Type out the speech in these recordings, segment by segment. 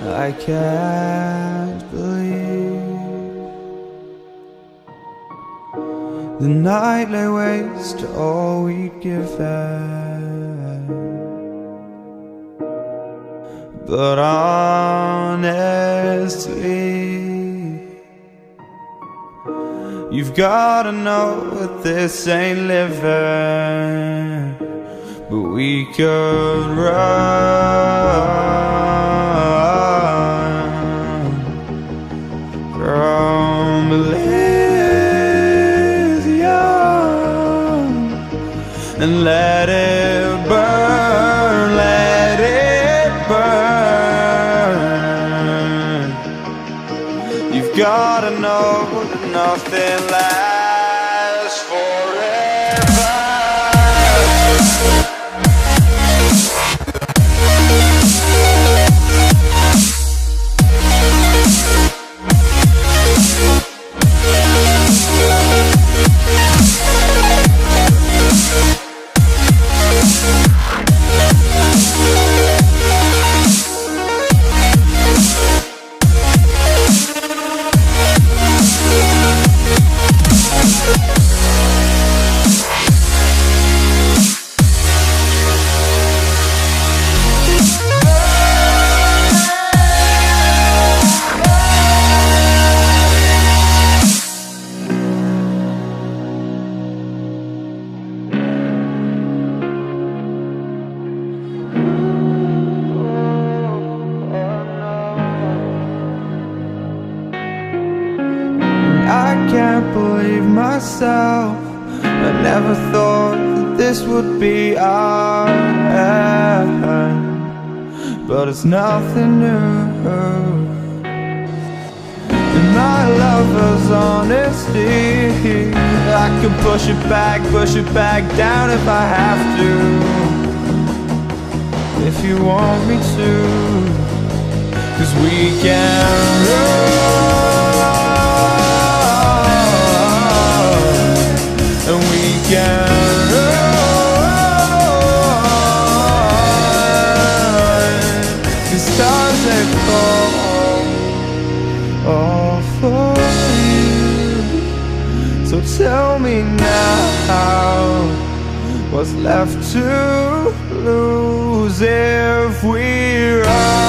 I can't believe the night lay waste to all we'd given. But honestly, you've gotta know that this ain't living. But we could run from Elysium and let it burn, let it burn. You've gotta know that nothing lasts forever. I can't believe myself. I never thought that this would be our end, but it's nothing new. And my lover's honesty, I can push it back down if I have to. If you want me to, 'cause we can run, and we can run. The stars they fall all for you. So tell me now, what's left to lose if we run?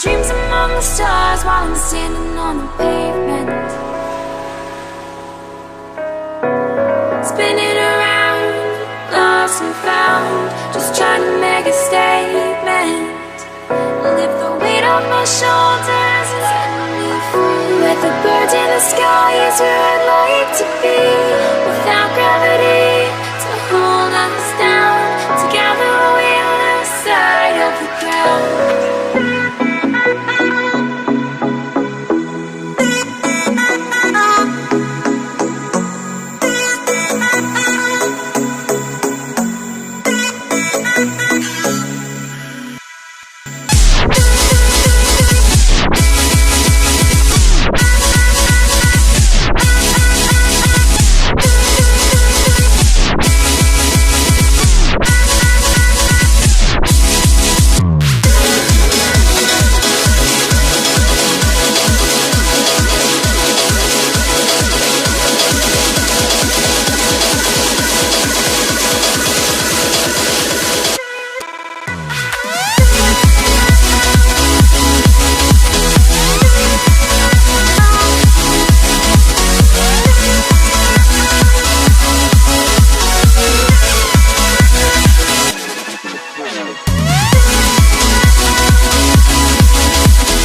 dreams among the stars while I'm standing on the pavement. Spinning around, lost and found, just trying to make a statement. Lift the weight off my shoulders and set me free. With the birds in the sky is where I'd like to be.